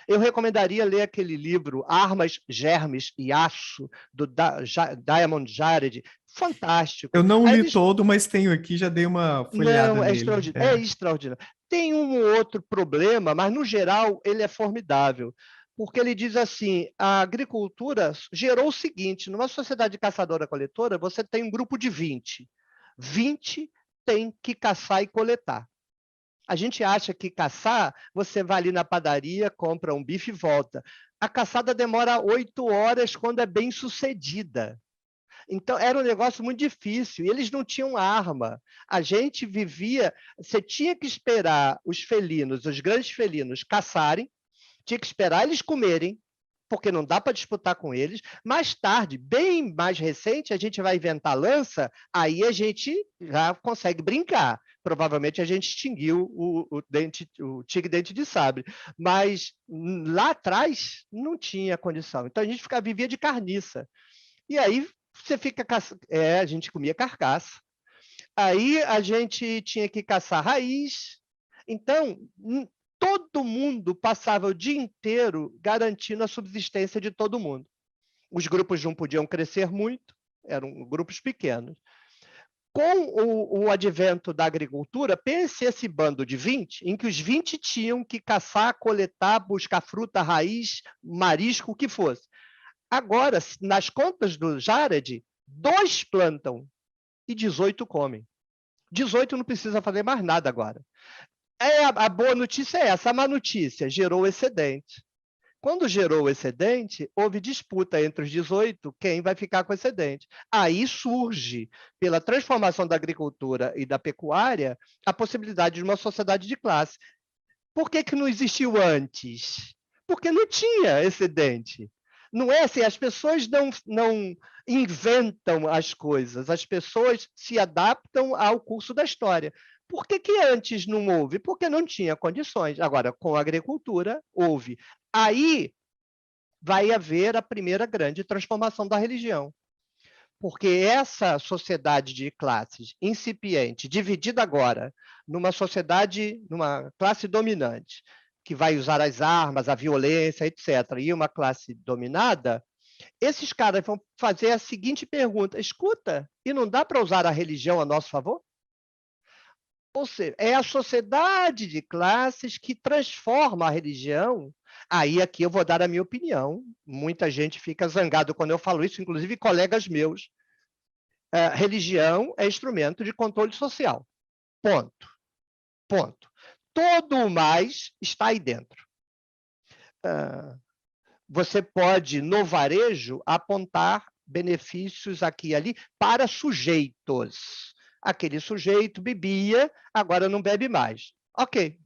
Eu recomendaria ler aquele livro Armas, Germes e Aço, do Diamond Jared, Eu fantástico. não Aí li eles todo, mas tenho aqui, já dei uma folheada não, é nele. extraordinário. É extraordinário. Tem um ou outro problema, mas no geral ele é formidável. Porque ele diz assim: a agricultura gerou o seguinte: numa sociedade caçadora-coletora, você tem um grupo de 20. 20 tem que caçar e coletar. A gente acha que caçar, você vai ali na padaria, compra um bife e volta. A caçada demora 8 horas quando é bem sucedida. Então, era um negócio muito difícil, e eles não tinham arma. A gente vivia, você tinha que esperar os felinos, os grandes felinos, caçarem, tinha que esperar eles comerem, porque não dá para disputar com eles. Mais tarde, bem mais recente, a gente vai inventar lança, aí a gente já consegue brincar. Provavelmente a gente extinguiu o tigre dente de sabre. Mas lá atrás não tinha condição. Então a gente vivia de carniça. E aí você fica a gente comia carcaça. Aí a gente tinha que caçar raiz. Então, todo mundo passava o dia inteiro garantindo a subsistência de todo mundo. Os grupos não podiam crescer muito, eram grupos pequenos. Com o advento da agricultura, pense esse bando de 20, em que os 20 tinham que caçar, coletar, buscar fruta, raiz, marisco, o que fosse. Agora, nas contas do Jared, 2 plantam e 18 comem. 18 não precisa fazer mais nada agora. A boa notícia é essa, a má notícia, gerou excedente. Quando gerou o excedente, houve disputa entre os 18, quem vai ficar com o excedente. Aí surge, pela transformação da agricultura e da pecuária, a possibilidade de uma sociedade de classe. Por que não existiu antes? Porque não tinha excedente. Não é assim, as pessoas não inventam as coisas, as pessoas se adaptam ao curso da história. Por que antes não houve? Porque não tinha condições. Agora, com a agricultura, houve. Aí vai haver a primeira grande transformação da religião. Porque essa sociedade de classes incipiente, dividida agora numa sociedade, numa classe dominante, que vai usar as armas, a violência, etc., e uma classe dominada, esses caras vão fazer a seguinte pergunta: escuta, e não dá para usar a religião a nosso favor? Ou seja, é a sociedade de classes que transforma a religião. Aí aqui eu vou dar a minha opinião. Muita gente fica zangado quando eu falo isso, inclusive colegas meus. Religião é instrumento de controle social. Ponto. Ponto. Todo o mais está aí dentro. Você pode, no varejo, apontar benefícios aqui e ali para sujeitos. Aquele sujeito bebia, agora não bebe mais. Ok.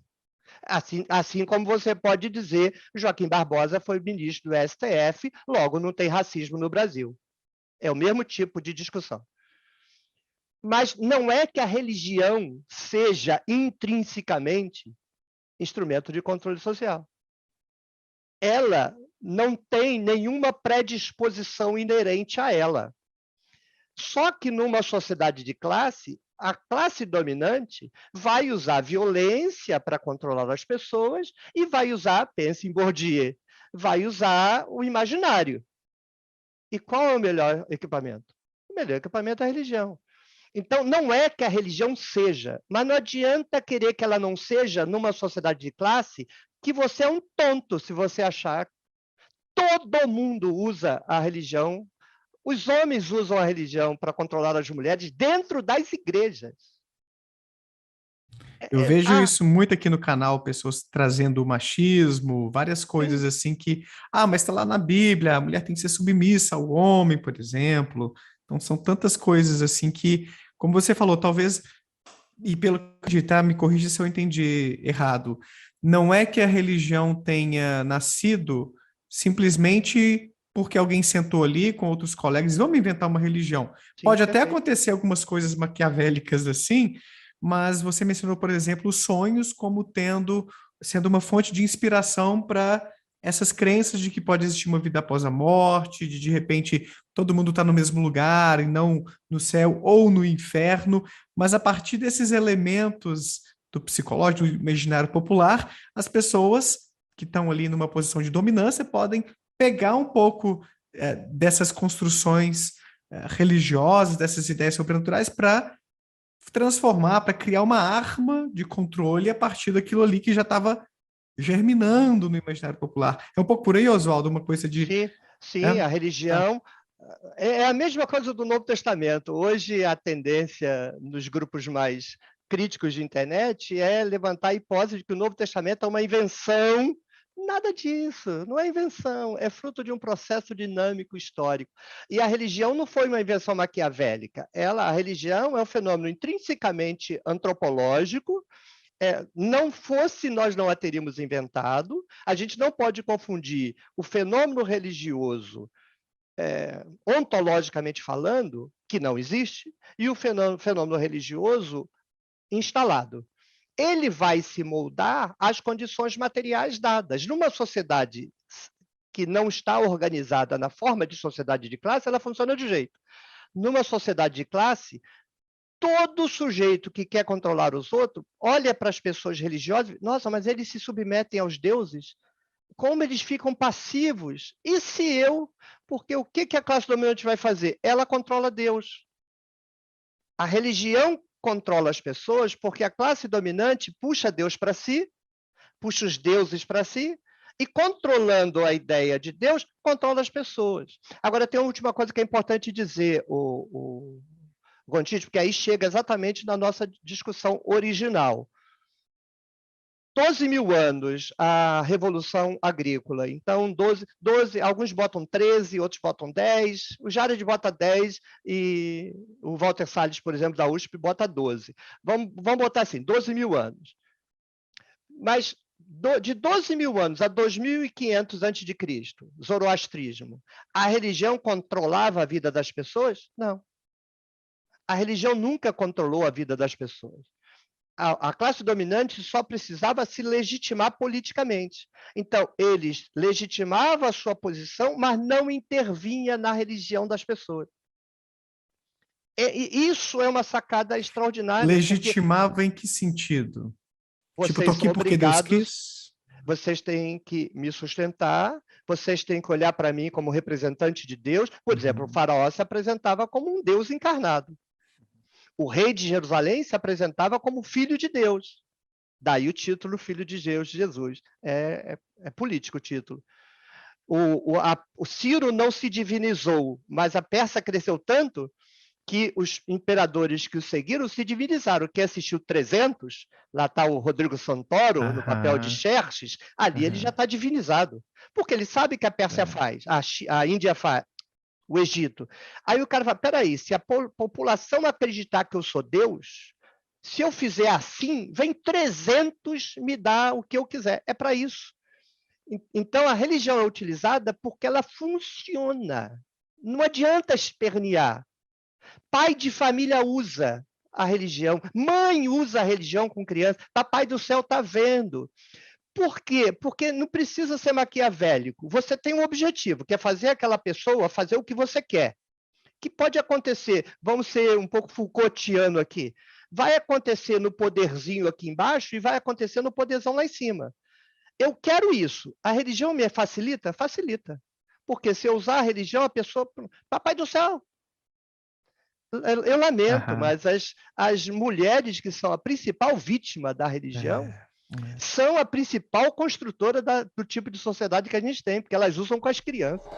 Assim como você pode dizer, Joaquim Barbosa foi ministro do STF, logo não tem racismo no Brasil. É o mesmo tipo de discussão. Mas não é que a religião seja intrinsecamente instrumento de controle social. Ela não tem nenhuma predisposição inerente a ela. Só que numa sociedade de classe, a classe dominante vai usar violência para controlar as pessoas e vai usar, pense em Bourdieu, vai usar o imaginário. E qual é o melhor equipamento? O melhor equipamento é a religião. Então, não é que a religião seja, mas não adianta querer que ela não seja numa sociedade de classe, que você é um tonto se você achar. Todo mundo usa a religião, os homens usam a religião para controlar as mulheres dentro das igrejas. Eu vejo isso muito aqui no canal, pessoas trazendo o machismo, várias coisas Sim. assim que, mas está lá na Bíblia, a mulher tem que ser submissa ao homem, por exemplo. Então são tantas coisas assim que, como você falou, talvez, e pelo que eu entendi, tá? Me corrija se eu entendi errado. Não é que a religião tenha nascido simplesmente porque alguém sentou ali com outros colegas e vamos inventar uma religião. Sim, Pode até perfeito. acontecer algumas coisas maquiavélicas assim, mas você mencionou, por exemplo, os sonhos como sendo uma fonte de inspiração para essas crenças de que pode existir uma vida após a morte, de repente todo mundo está no mesmo lugar e não no céu ou no inferno, mas a partir desses elementos do psicológico, do imaginário popular, as pessoas que estão ali numa posição de dominância podem pegar um pouco dessas construções religiosas, dessas ideias sobrenaturais, para transformar, para criar uma arma de controle a partir daquilo ali que já estava germinando no imaginário popular. É um pouco por aí, Oswaldo, uma coisa de... Sim, sim, a religião é a mesma coisa do Novo Testamento. Hoje, a tendência nos grupos mais críticos de internet é levantar a hipótese de que o Novo Testamento é uma invenção. Nada disso, não é invenção, é fruto de um processo dinâmico histórico. E a religião não foi uma invenção maquiavélica. A religião é um fenômeno intrinsecamente antropológico. Não fosse, nós não a teríamos inventado. A gente não pode confundir o fenômeno religioso, ontologicamente falando, que não existe, e o fenômeno religioso instalado. Ele vai se moldar às condições materiais dadas. Numa sociedade que não está organizada na forma de sociedade de classe, ela funciona de um jeito. Numa sociedade de classe, todo sujeito que quer controlar os outros olha para as pessoas religiosas, nossa, mas eles se submetem aos deuses? Como eles ficam passivos? E se eu? Porque o que a classe dominante vai fazer? Ela controla Deus. A religião controla as pessoas porque a classe dominante puxa Deus para si, puxa os deuses para si, e controlando a ideia de Deus, controla as pessoas. Agora, tem uma última coisa que é importante dizer, Gontijo, porque aí chega exatamente na nossa discussão original. 12 mil anos a Revolução Agrícola. Então, 12, alguns botam 13, outros botam 10, o Jared bota 10 e o Walter Salles, por exemplo, da USP, bota 12. Vamos botar assim, 12 mil anos. Mas de 12 mil anos a 2.500 a.C., zoroastrismo, a religião controlava a vida das pessoas? Não. A religião nunca controlou a vida das pessoas. A classe dominante só precisava se legitimar politicamente. Então, eles legitimavam a sua posição, mas não intervinha na religião das pessoas. E isso é uma sacada extraordinária. Legitimava em que sentido? Tipo, tô aqui porque Deus quis? Vocês têm que me sustentar, vocês têm que olhar para mim como representante de Deus. Por exemplo, o faraó se apresentava como um Deus encarnado. O rei de Jerusalém se apresentava como filho de Deus. Daí o título Filho de Deus, Jesus. É político o título. O Ciro não se divinizou, mas a Pérsia cresceu tanto que os imperadores que o seguiram se divinizaram. Quem assistiu 300, lá está o Rodrigo Santoro, no papel de Xerxes, ali ele já está divinizado. Porque ele sabe que a Pérsia faz, a Índia faz, o Egito. Aí o cara fala, peraí, se a população acreditar que eu sou Deus, se eu fizer assim, vem 300 me dar o que eu quiser. É para isso. Então, a religião é utilizada porque ela funciona. Não adianta espernear. Pai de família usa a religião. Mãe usa a religião com criança. Papai do céu está vendo. Por quê? Porque não precisa ser maquiavélico. Você tem um objetivo, que é fazer aquela pessoa fazer o que você quer. Que pode acontecer, vamos ser um pouco Foucaultiano aqui, vai acontecer no poderzinho aqui embaixo e vai acontecer no poderzão lá em cima. Eu quero isso. A religião me facilita? Facilita. Porque se eu usar a religião, a pessoa... Papai do céu! Eu lamento, mas as mulheres que são a principal vítima da religião são a principal construtora do tipo de sociedade que a gente tem, porque elas usam com as crianças.